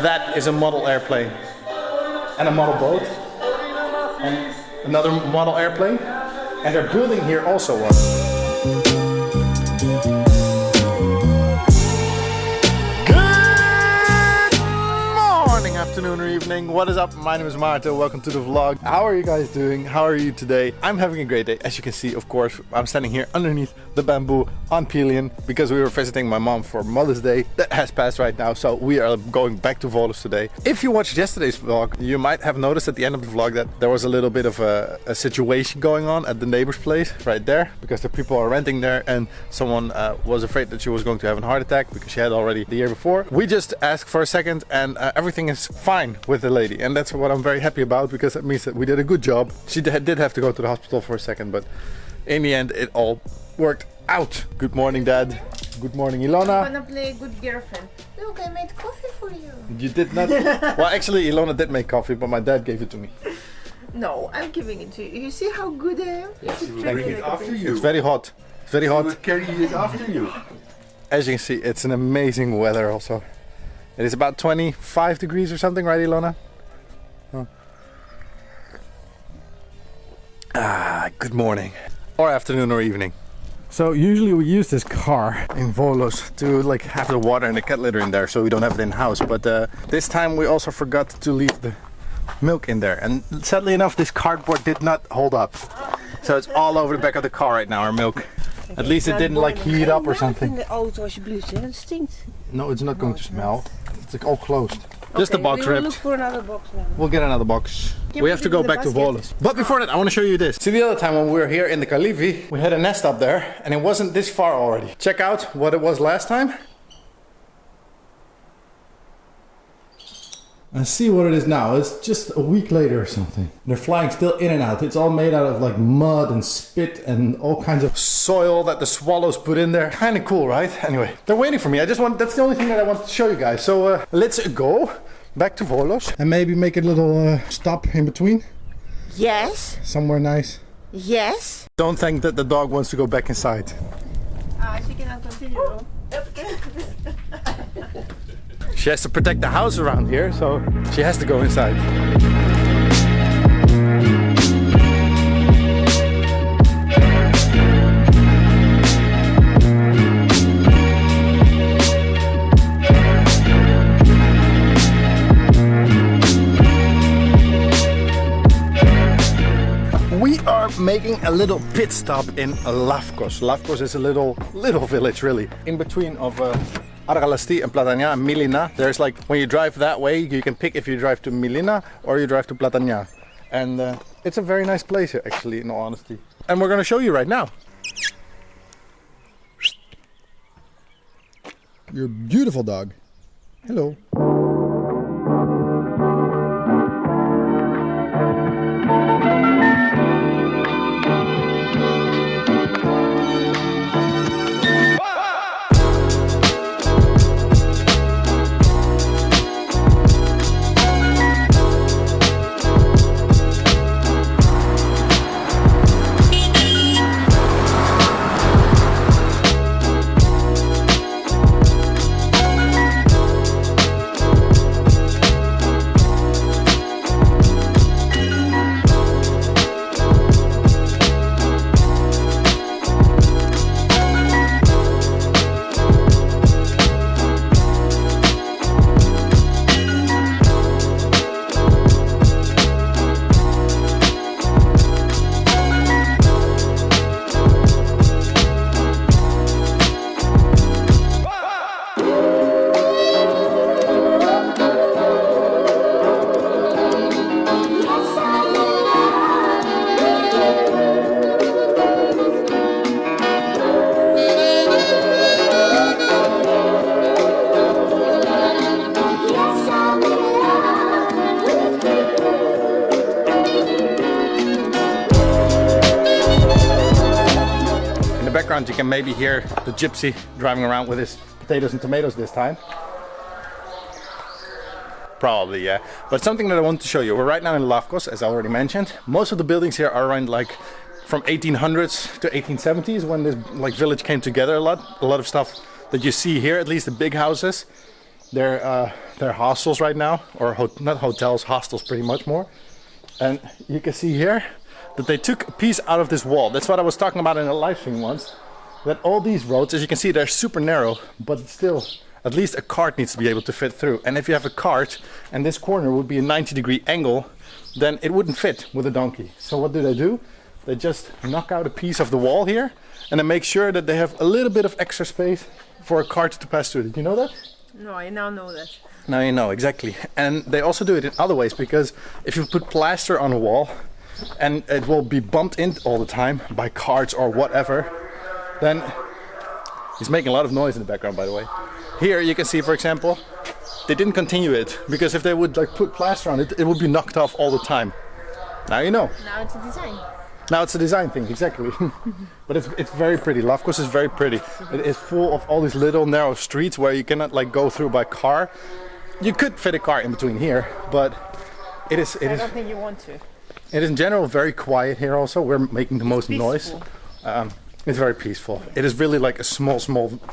That is a model airplane. And a model boat. And another model airplane. And they're building here also one. Afternoon or evening. What is up? My name is Maarten. Welcome to the vlog. How are you guys doing? How are you today? I'm having a great day. As you can see, of course, I'm standing here underneath the bamboo on Pilion because we were visiting my mom for Mother's Day. That has passed right now, so we are going back to Volos today. If you watched yesterday's vlog, you might have noticed at the end of the vlog that there was a little bit of a situation going on at the neighbor's place right there, because the people are renting there and someone was afraid that she was going to have a heart attack because she had already the year before. We just asked for a second and everything is fine with the lady, and that's what I'm very happy about, because it means that we did a good job. She did have to go to the hospital for a second, but in the end it all worked out. Good morning, Dad. Good morning, Ilona. I'm gonna play good girlfriend. Look, I made coffee for you. You did not? Well, actually Ilona did make coffee, but my dad gave it to me. No, I'm giving it to you. You see how good I am? Yes, you will bring it after you. It's very hot. It's very hot. We will carry it after you. As you can see, it's an amazing weather also. It is about 25 degrees or something, right, Ilona? Oh. Good morning. Or afternoon or evening. So usually we use this car in Volos to like have the water and the cat litter in there, so we don't have it in house. But this time we also forgot to leave the milk in there. And sadly enough, this cardboard did not hold up. So it's all over the back of the car right now, our milk. At least it didn't like heat up or something. No, it's not going to smell. It's all closed. Just the box we will ripped. look for another box now. We'll get another box. We have to go back to Volos. But before that, I want to show you this. See, the other time when we were here in the Kalivi, we had a nest up there and it wasn't this far already. Check out what it was last time. And see what it is now. It's just a week later or something. They're flying still in and out. It's all made out of like mud and spit and all kinds of soil that the swallows put in there. Kind of cool, right? Anyway, they're waiting for me. That's the only thing that I want to show you guys. So let's go back to Volos and maybe make a little stop in between. Yes. Somewhere nice. Yes. Don't think that the dog wants to go back inside. She cannot continue. She has to protect the house around here, so she has to go inside. We are making a little pit stop in Lafkos. Lafkos is a little village, really, in between of Argalasti and Platania and Milina. There's like, when you drive that way, you can pick if you drive to Milina or you drive to Platania. And it's a very nice place here, actually, in all honesty. And we're going to show you right now. You're a beautiful dog. Hello. You can maybe hear the gypsy driving around with his potatoes and tomatoes this time. Probably, yeah. But something that I want to show you. We're right now in Lafkos, as I already mentioned. Most of the buildings here are around like from 1800s to 1870s, when this like village came together a lot. A lot of stuff that you see here, at least the big houses, They're hostels right now, or not hotels, hostels pretty much more. And you can see here that they took a piece out of this wall. That's what I was talking about in a live stream once. That all these roads, as you can see, they're super narrow, but still, at least a cart needs to be able to fit through. And if you have a cart and this corner would be a 90-degree angle, then it wouldn't fit with a donkey. So what do? They just knock out a piece of the wall here and then make sure that they have a little bit of extra space for a cart to pass through. Did you know that? No, I now know that. Now you know, exactly. And they also do it in other ways, because if you put plaster on a wall and it will be bumped in all the time by carts or whatever, then he's making a lot of noise in the background, by the way. Here you can see, for example, they didn't continue it, because if they would like put plaster on it, it would be knocked off all the time. Now you know. Now it's a design. Now it's a design thing, exactly. But it's very pretty. Lafkos is very pretty. It is full of all these little narrow streets where you cannot like go through by car. You could fit a car in between here, but I don't think you want to. It is in general very quiet here also. We're making the most noise. It's very peaceful. It is really like a small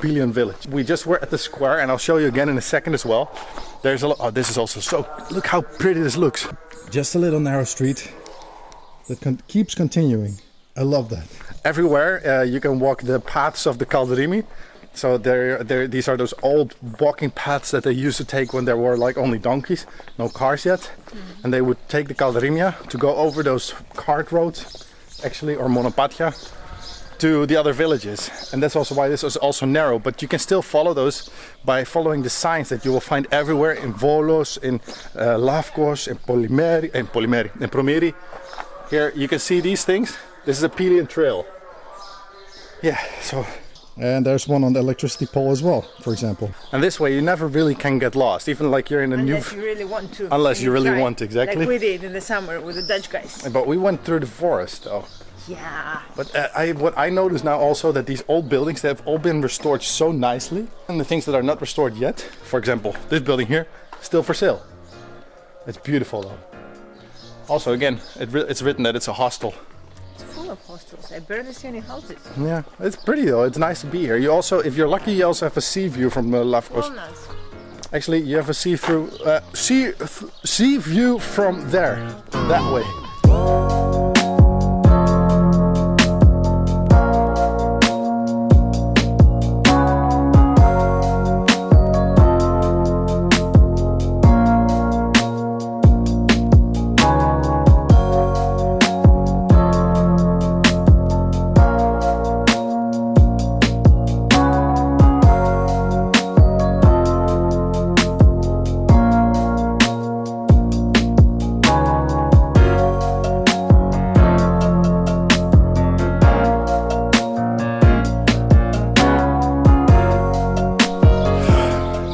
Pilion village. We just were at the square, and I'll show you again in a second as well. There's a lot. Oh, this is also so. Look how pretty this looks. Just a little narrow street that keeps continuing. I love that. Everywhere you can walk the paths of the Calderimi. So these are those old walking paths that they used to take when there were like only donkeys, no cars yet. And they would take the Calderimia to go over those cart roads, actually, or monopatia, to the other villages. And that's also why this is also narrow, but you can still follow those by following the signs that you will find everywhere in Volos, in Lafkos, in Promeri. Here you can see these things. This is a Pilion trail. Yeah, so. And there's one on the electricity pole as well, for example. And this way you never really can get lost, even like you're in a Unless you really want to. Unless you really want to, exactly. Like we did in the summer with the Dutch guys. But we went through the forest though. Yeah. But what I notice now also that these old buildings, they have all been restored so nicely. And the things that are not restored yet, for example, this building here, still for sale. It's beautiful though. Also, again, it's written that it's a hostel. It's full of hostels. I barely see any houses. Yeah, it's pretty though. It's nice to be here. You also, if you're lucky, you also have a sea view from Lafkos. Oh, nice. Actually, you have a sea view from there, that way.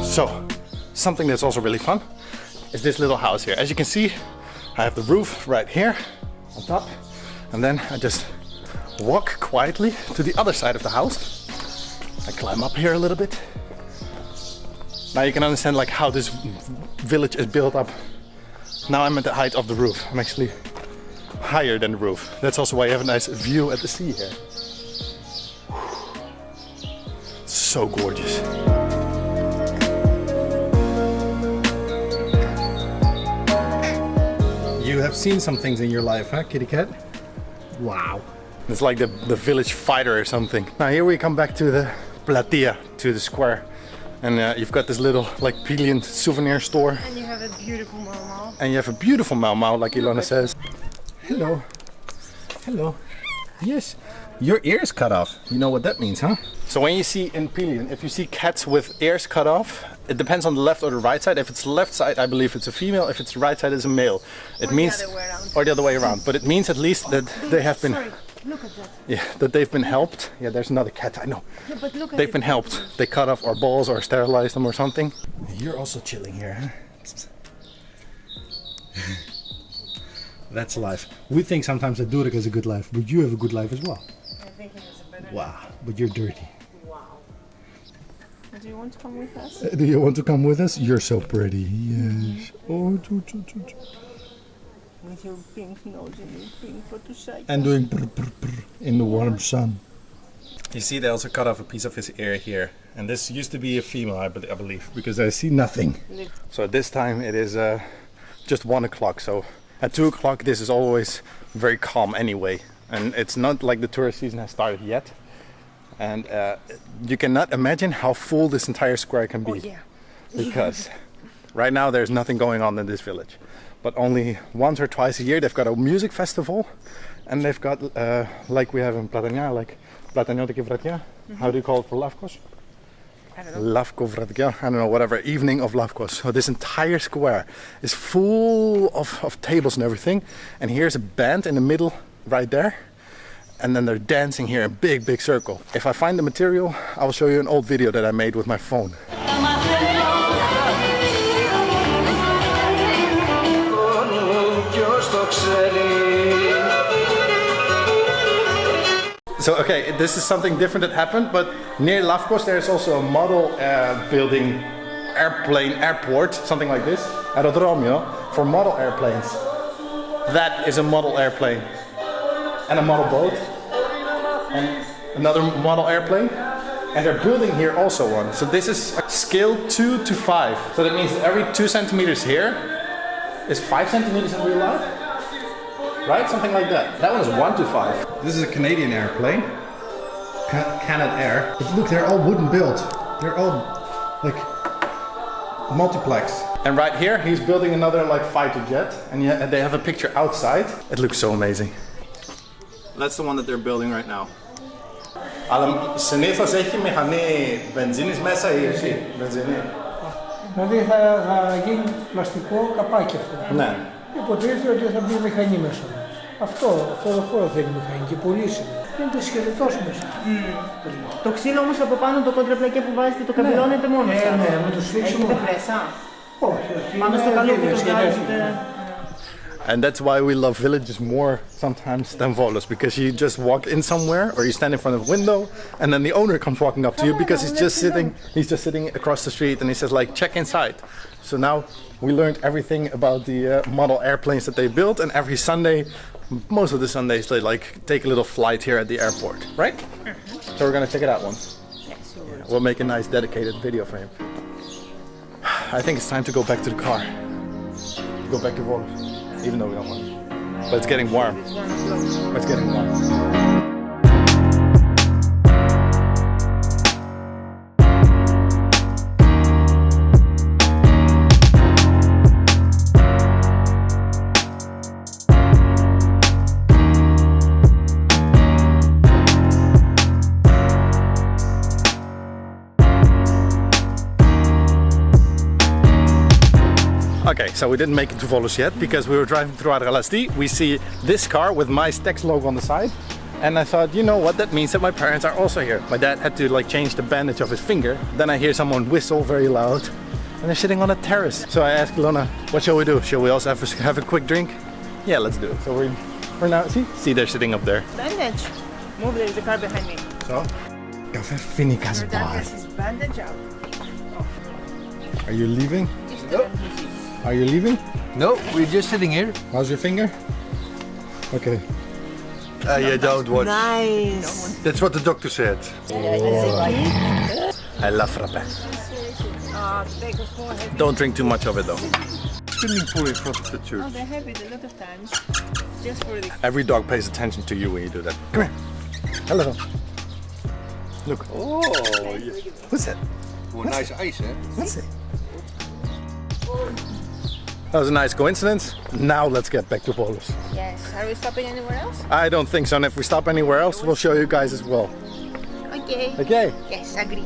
So, something that's also really fun is this little house here. As you can see, I have the roof right here on top, and then I just walk quietly to the other side of the house. I climb up here a little bit. Now you can understand like how this village is built up. Now I'm at the height of the roof. I'm actually higher than the roof. That's also why you have a nice view at the sea here. So gorgeous. You have seen some things in your life, huh, kitty cat? Wow. It's like the village fighter or something. Now here we come back to the platea, to the square. And you've got this little like Pilion souvenir store. And you have a beautiful mau. And you have a beautiful mau, like Ilona says. Hello. Hello. Yes. Your ears cut off. You know what that means, huh? So when you see in Pilion, if you see cats with ears cut off, it depends on the left or the right side. If it's the left side, I believe it's a female. If it's the right side, it's a male. It means, the other way around. or the other way around. But it means at least that they have been. Sorry, look at that. Yeah, that they've been helped. Yeah, there's another cat. I know. No, but look at They've been helped. They cut off our balls or sterilized them or something. You're also chilling here, huh? That's life. We think sometimes that Durek has a good life, but you have a good life as well. I think it is a better. Wow, but you're dirty. Wow. Do you want to come with us? Do you want to come with us? You're so pretty. Yes. Oh, With your pink nose and your pink motorcycle. and doing brr, brr, brr in the warm sun. You see, they also cut off a piece of his ear here. And this used to be a female, I believe, because I see nothing. So at this time it is just 1 o'clock. So at 2 o'clock this is always very calm anyway. And it's not like the tourist season has started yet. And you cannot imagine how full this entire square can be. Oh, yeah. Because right now there's nothing going on in this village. But only once or twice a year they've got a music festival. And they've got, like we have in Platanias, like Platanias. How do you call it for Lafkos? I don't know. Lafkos, I don't know, whatever, evening of Lafkos. So this entire square is full of tables and everything. And here's a band in the middle, right there. And then they're dancing here in a big circle. If I find the material, I will show you an old video that I made with my phone. So okay, this is something different that happened, but near Lafkos there is also a model building, airport, something like this, aerodromio, for model airplanes. That is a model airplane. And a model boat. And another model airplane. And they're building here also one. So this is scale 2 to 5. So that means that every 2 centimeters here is 5 centimeters in real life. Right? Something like that. That one is 1 to 5. This is a Canadian airplane. Canadair. But look, they're all wooden built. They're all like multiplex. And right here, he's building another like fighter jet. And yeah, they have a picture outside. It looks so amazing. That's the one that they're building right now. Αλλά συνήθως έχει μηχανή βενζίνης μέσα ή εσύ, βενζίνη. Δηλαδή θα γίνει πλαστικό καπάκι αυτό. Ναι. Υποτίθεται ότι θα μπει μηχανή μέσα. Αυτό το χώρο θέλει μηχανή και πολύ σήμερα. Είναι το σκελετός μέσα. Το ξύλο όμως από πάνω το κοντρεπλακέ που βάζετε το καμπυλώνετε μόνο σας. Ναι, με το σφίξιμο. Έχετε πρέσα. Όχι, Πάνω στο καλό που το βγάζετε. And that's why we love villages more sometimes than Volos, because you just walk in somewhere or you stand in front of a window and then the owner comes walking up to you because he's just sitting across the street and he says like, check inside. So now we learned everything about the model airplanes that they built, and every Sunday, most of the Sundays, they like take a little flight here at the airport, right? So we're gonna check it out once. Yes, We'll make a nice dedicated video for him. I think it's time to go back to the car. Go back to Volos. Even though we don't want to. But it's getting warm. It's getting warm. Okay, so we didn't make it to Volos yet because we were driving through Argalasti. We see this car with my Stex logo on the side. And I thought, you know what, that means that my parents are also here. My dad had to like change the bandage of his finger. Then I hear someone whistle very loud. And they're sitting on a terrace. So I asked Ilona, what shall we do? Shall we also have a quick drink? Yeah, let's do it. So we're now, see they're sitting up there. Bandage. Move, there's a car behind me. So, Café Finikas Your dad bar. has his bandage out. Are you leaving? No. Are you leaving? No, we're just sitting here. How's your finger? Okay. You don't watch. Nice. That's what the doctor said. I love frappe. Don't drink too much of it though. Swimming pool in front of the Oh, church. they have it a lot of times. Just for the... Every dog pays attention to you when you do that. Come here. Hello. Look. Oh, yeah. What's that? Well, nice ice, eh? What's it? That was a nice coincidence. Now let's get back to Volos. Yes. Are we stopping anywhere else? I don't think so, and if we stop anywhere else, we'll show you guys as well. Okay. Okay. Yes, agree.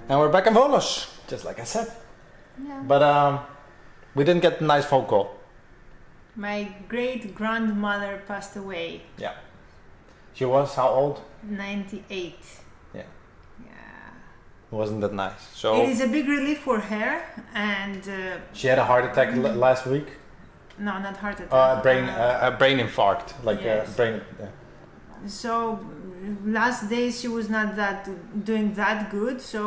And we're back in Volos, just like I said. Yeah. But we didn't get a nice phone call. My great grandmother passed away, Yeah. She was how old? 98. Yeah. Yeah. Wasn't that nice? So It is a big relief for her, and she had a heart attack last week. no, not heart attack. A brain infarct, like Yes. brain. Yeah. So last days she was not doing that good. So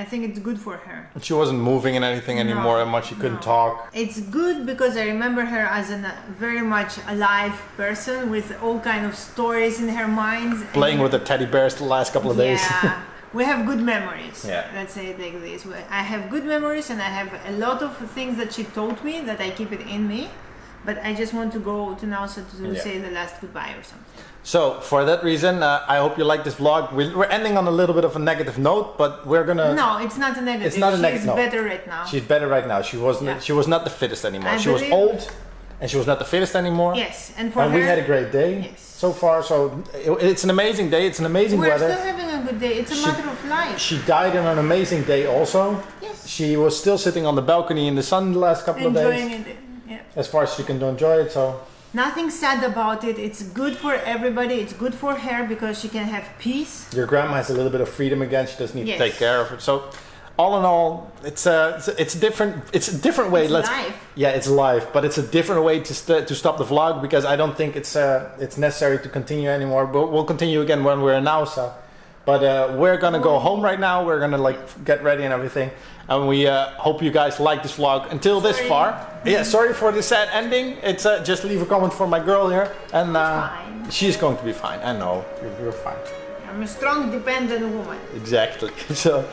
I think it's good for her. She wasn't moving and anything anymore, No, and much. She couldn't no. talk. It's good because I remember her as a very much alive person with all kind of stories in her mind. Playing with the teddy bears the last couple of days. Yeah, we have good memories. Yeah. Let's say it like this. I have good memories, and I have a lot of things that she taught me that I keep it in me. But I just want to go to now to say the last goodbye or something. So for that reason, I hope you like this vlog. We're ending on a little bit of a negative note, but we're gonna. No, it's not a negative. It's not a negative. She's better right now. She's better right now. She wasn't. Yeah. She was not the fittest anymore. She was believe- old, and she was not the fittest anymore. Yes, and for And her, we had a great day Yes. so far. So it's an amazing day. It's an amazing we're weather. still having a good day. It's a matter of life. She died on an amazing day also. Yes. She was still sitting on the balcony in the sun the last couple of Enjoying days. it. Yeah. As far as she can enjoy it, so. Nothing sad about it. It's good for everybody. It's good for her because she can have peace. Your grandma has a little bit of freedom again. She doesn't need Yes. to take care of it. So, all in all, it's a different way. It's life. Yeah, it's life, but it's a different way to stop the vlog because I don't think it's necessary to continue anymore. But we'll continue again when we're in Naousa. But we're gonna go home right now. We're gonna like get ready and everything, and we hope you guys like this vlog until this far. Yeah, sorry for the sad ending. It's just leave a comment for my girl here, and Fine. she's going to be fine. I know you're fine. I'm a strong, dependent woman. Exactly. So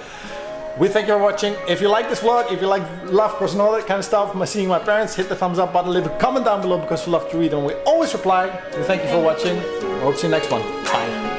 we thank you for watching. If you like this vlog, if you like Lafkos and all that kind of stuff, seeing my parents, hit the thumbs up button, leave a comment down below because we love to read and we always reply. We thank you for watching. I hope to see you next one. Bye.